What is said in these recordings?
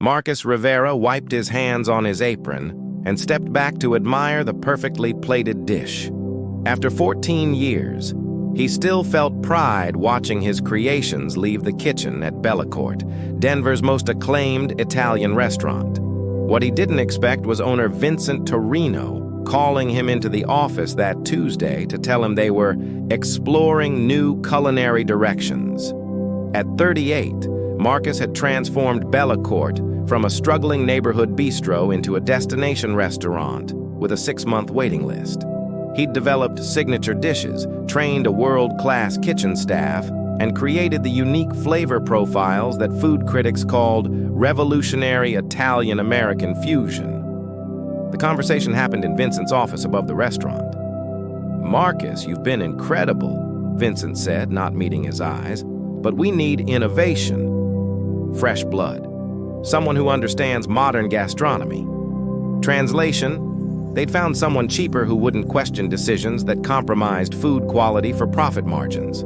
Marcus Rivera wiped his hands on his apron and stepped back to admire the perfectly plated dish. After 14 years, he still felt pride watching his creations leave the kitchen at Bellacourt, Denver's most acclaimed Italian restaurant. What he didn't expect was owner Vincent Torino calling him into the office that Tuesday to tell him they were exploring new culinary directions. At 38, Marcus had transformed Bellacourt from a struggling neighborhood bistro into a destination restaurant with a 6-month waiting list. He'd developed signature dishes, trained a world-class kitchen staff, and created the unique flavor profiles that food critics called revolutionary Italian-American fusion. The conversation happened in Vincent's office above the restaurant. "Marcus, you've been incredible," Vincent said, not meeting his eyes. "But we need innovation. Fresh blood. Someone who understands modern gastronomy." Translation: they'd found someone cheaper who wouldn't question decisions that compromised food quality for profit margins.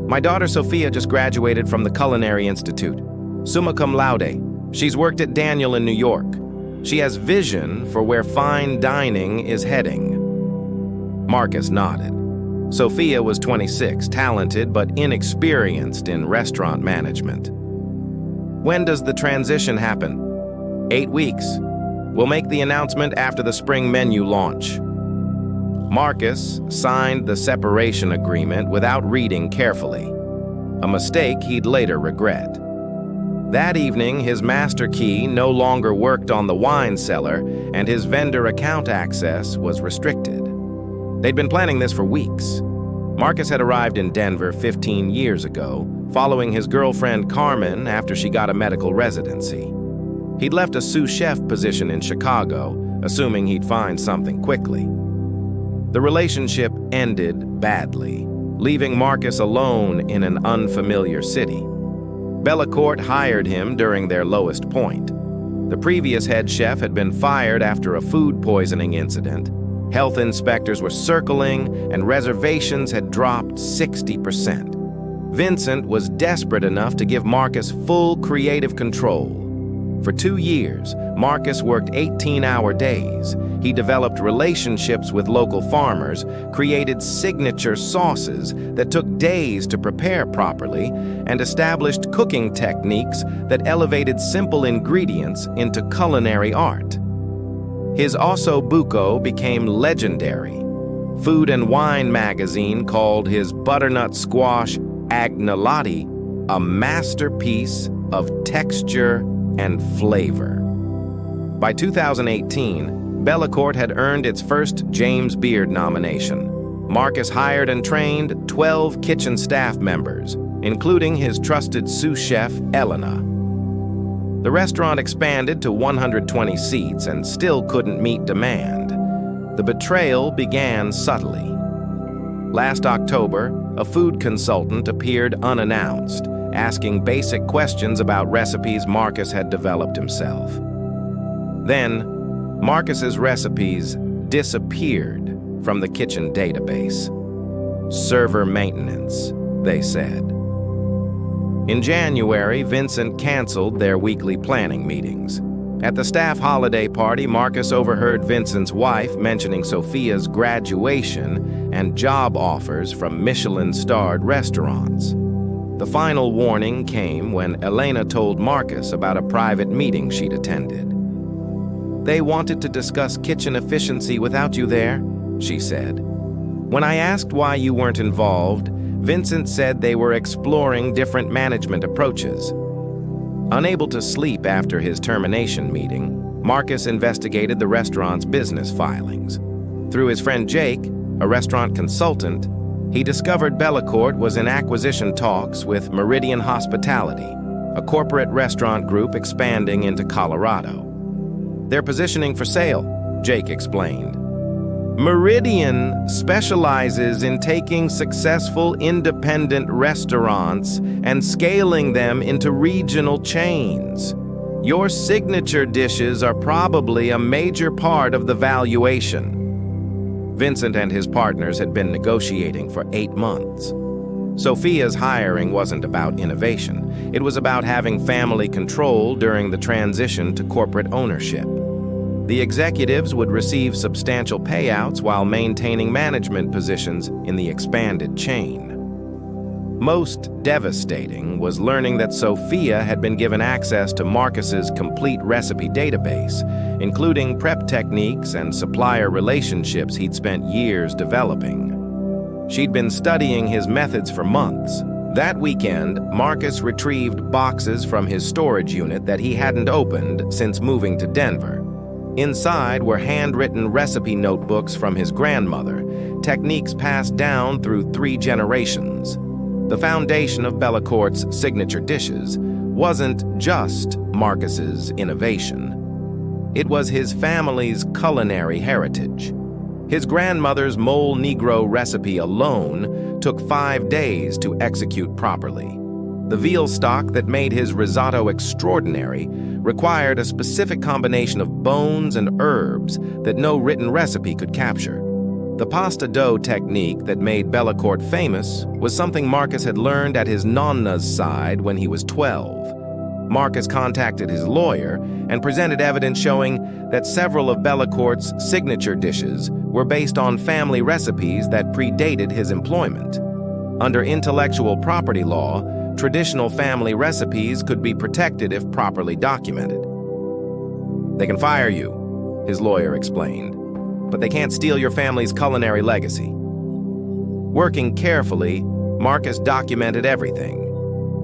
"My daughter Sophia just graduated from the Culinary Institute, summa cum laude. She's worked at Daniel in New York. She has vision for where fine dining is heading." Marcus nodded. Sophia was 26, talented but inexperienced in restaurant management. "When does the transition happen?" 8 weeks. We'll make the announcement after the spring menu launch." Marcus signed the separation agreement without reading carefully, a mistake he'd later regret. That evening, his master key no longer worked on the wine cellar, and his vendor account access was restricted. They'd been planning this for weeks. Marcus had arrived in Denver 15 years ago, following his girlfriend Carmen after she got a medical residency. He'd left a sous chef position in Chicago, assuming he'd find something quickly. The relationship ended badly, leaving Marcus alone in an unfamiliar city. Bellacourt hired him during their lowest point. The previous head chef had been fired after a food poisoning incident. Health inspectors were circling, and reservations had dropped 60%. Vincent was desperate enough to give Marcus full creative control. For 2 years, Marcus worked 18-hour days. He developed relationships with local farmers, created signature sauces that took days to prepare properly, and established cooking techniques that elevated simple ingredients into culinary art. His osso buco became legendary. Food and Wine magazine called his butternut squash agnolotti a masterpiece of texture and flavor. By 2018, Bellacourt had earned its first James Beard nomination. Marcus hired and trained 12 kitchen staff members, including his trusted sous chef, Elena. The restaurant expanded to 120 seats and still couldn't meet demand. The betrayal began subtly. Last October, a food consultant appeared unannounced, asking basic questions about recipes Marcus had developed himself. Then, Marcus's recipes disappeared from the kitchen database. Server maintenance, they said. In January, Vincent canceled their weekly planning meetings. At the staff holiday party, Marcus overheard Vincent's wife mentioning Sophia's graduation and job offers from Michelin-starred restaurants. The final warning came when Elena told Marcus about a private meeting she'd attended. "They wanted to discuss kitchen efficiency without you there," she said. "When I asked why you weren't involved, Vincent said they were exploring different management approaches." Unable to sleep after his termination meeting, Marcus investigated the restaurant's business filings. Through his friend Jake, a restaurant consultant, he discovered Bellacourt was in acquisition talks with Meridian Hospitality, a corporate restaurant group expanding into Colorado. "They're positioning for sale," Jake explained. "Meridian specializes in taking successful independent restaurants and scaling them into regional chains. Your signature dishes are probably a major part of the valuation." Vincent and his partners had been negotiating for 8 months. Sophia's hiring wasn't about innovation. It was about having family control during the transition to corporate ownership. The executives would receive substantial payouts while maintaining management positions in the expanded chain. Most devastating was learning that Sophia had been given access to Marcus's complete recipe database, including prep techniques and supplier relationships he'd spent years developing. She'd been studying his methods for months. That weekend, Marcus retrieved boxes from his storage unit that he hadn't opened since moving to Denver. Inside were handwritten recipe notebooks from his grandmother, techniques passed down through 3 generations. The foundation of Bellecourt's signature dishes wasn't just Marcus's innovation. It was his family's culinary heritage. His grandmother's mole negro recipe alone took 5 days to execute properly. The veal stock that made his risotto extraordinary required a specific combination of bones and herbs that no written recipe could capture. The pasta dough technique that made Bellecourt famous was something Marcus had learned at his nonna's side when he was 12. Marcus contacted his lawyer and presented evidence showing that several of Bellecourt's signature dishes were based on family recipes that predated his employment. Under intellectual property law, traditional family recipes could be protected if properly documented. "They can fire you," his lawyer explained, "but they can't steal your family's culinary legacy." Working carefully, Marcus documented everything.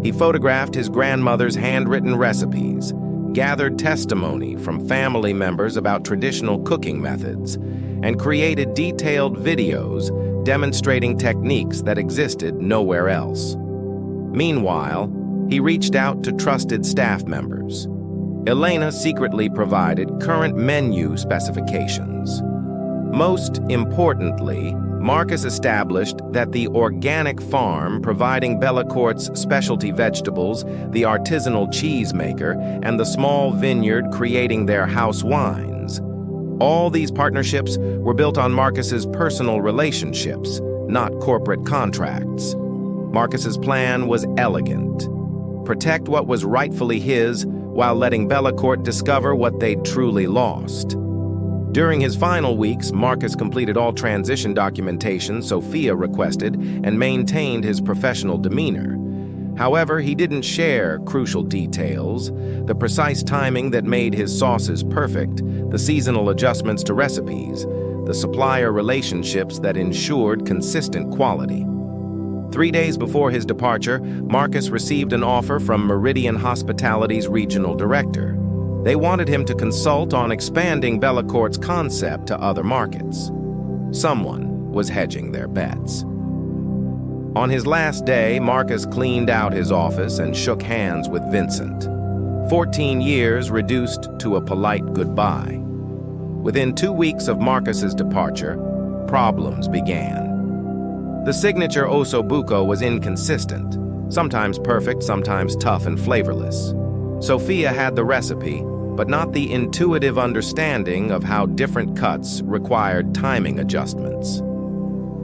He photographed his grandmother's handwritten recipes, gathered testimony from family members about traditional cooking methods, and created detailed videos demonstrating techniques that existed nowhere else. Meanwhile, he reached out to trusted staff members. Elena secretly provided current menu specifications. Most importantly, Marcus established that the organic farm providing Bellecourt's specialty vegetables, the artisanal cheesemaker, and the small vineyard creating their house wines. All these partnerships were built on Marcus's personal relationships, not corporate contracts. Marcus's plan was elegant. Protect what was rightfully his while letting Bellecourt discover what they'd truly lost. During his final weeks, Marcus completed all transition documentation Sophia requested and maintained his professional demeanor. However, he didn't share crucial details, the precise timing that made his sauces perfect, the seasonal adjustments to recipes, the supplier relationships that ensured consistent quality. 3 days before his departure, Marcus received an offer from Meridian Hospitality's regional director. They wanted him to consult on expanding Bellecourt's concept to other markets. Someone was hedging their bets. On his last day, Marcus cleaned out his office and shook hands with Vincent. 14 years reduced to a polite goodbye. Within 2 weeks of Marcus's departure, problems began. The signature ossobuco was inconsistent, sometimes perfect, sometimes tough and flavorless. Sophia had the recipe, but not the intuitive understanding of how different cuts required timing adjustments.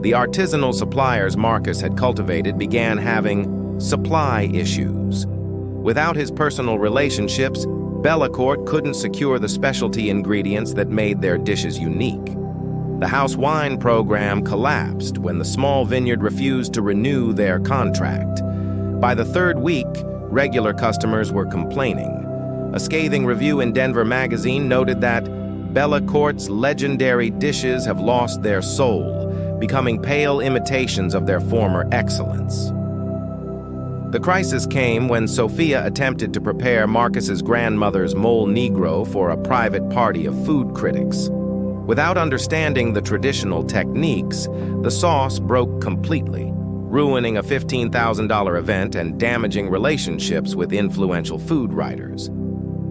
The artisanal suppliers Marcus had cultivated began having supply issues. Without his personal relationships, Bellecourt couldn't secure the specialty ingredients that made their dishes unique. The house wine program collapsed when the small vineyard refused to renew their contract. By the 3rd week, regular customers were complaining. A scathing review in Denver magazine noted that Bellecourt's legendary dishes have lost their soul, becoming pale imitations of their former excellence. The crisis came when Sophia attempted to prepare Marcus's grandmother's mole negro for a private party of food critics. Without understanding the traditional techniques, the sauce broke completely, ruining a $15,000 event and damaging relationships with influential food writers.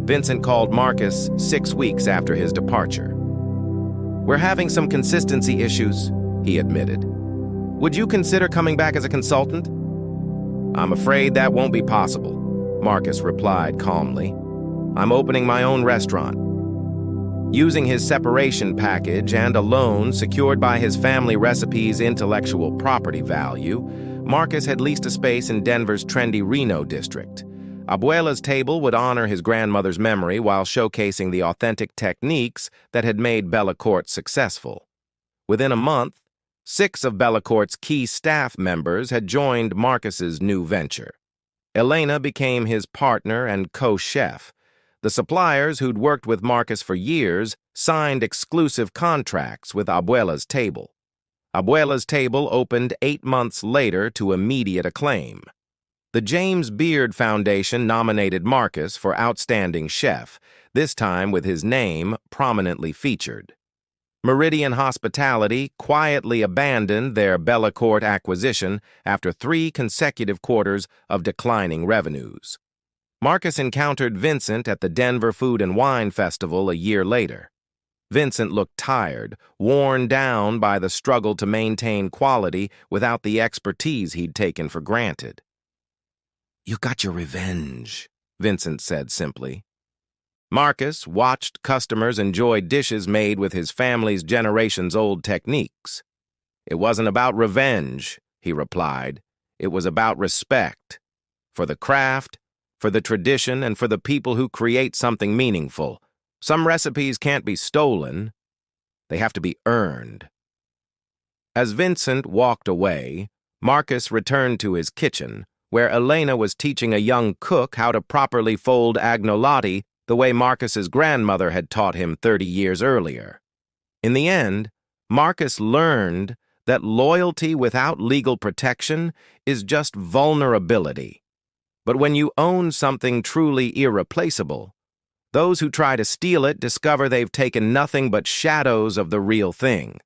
Vincent called Marcus 6 weeks after his departure. "We're having some consistency issues," he admitted. "Would you consider coming back as a consultant?" "I'm afraid that won't be possible," Marcus replied calmly. "I'm opening my own restaurant." Using his separation package and a loan secured by his family recipe's intellectual property value, Marcus had leased a space in Denver's trendy Reno district. Abuela's table would honor his grandmother's memory while showcasing the authentic techniques that had made Bellacourt successful. Within a month, 6 of Bellacourt's key staff members had joined Marcus's new venture. Elena became his partner and co-chef. The suppliers who'd worked with Marcus for years signed exclusive contracts with Abuela's table. Abuela's table opened 8 months later to immediate acclaim. The James Beard Foundation nominated Marcus for Outstanding Chef, this time with his name prominently featured. Meridian Hospitality quietly abandoned their Bellacourt acquisition after 3 consecutive quarters of declining revenues. Marcus encountered Vincent at the Denver Food and Wine Festival a year later. Vincent looked tired, worn down by the struggle to maintain quality without the expertise he'd taken for granted. "You got your revenge," Vincent said simply. Marcus watched customers enjoy dishes made with his family's generations-old techniques. "It wasn't about revenge," he replied. "It was about respect. For the craft, for the tradition, and for the people who create something meaningful. Some recipes can't be stolen. They have to be earned." As Vincent walked away, Marcus returned to his kitchen, where Elena was teaching a young cook how to properly fold agnolotti the way Marcus's grandmother had taught him 30 years earlier. In the end, Marcus learned that loyalty without legal protection is just vulnerability. But when you own something truly irreplaceable, those who try to steal it discover they've taken nothing but shadows of the real thing.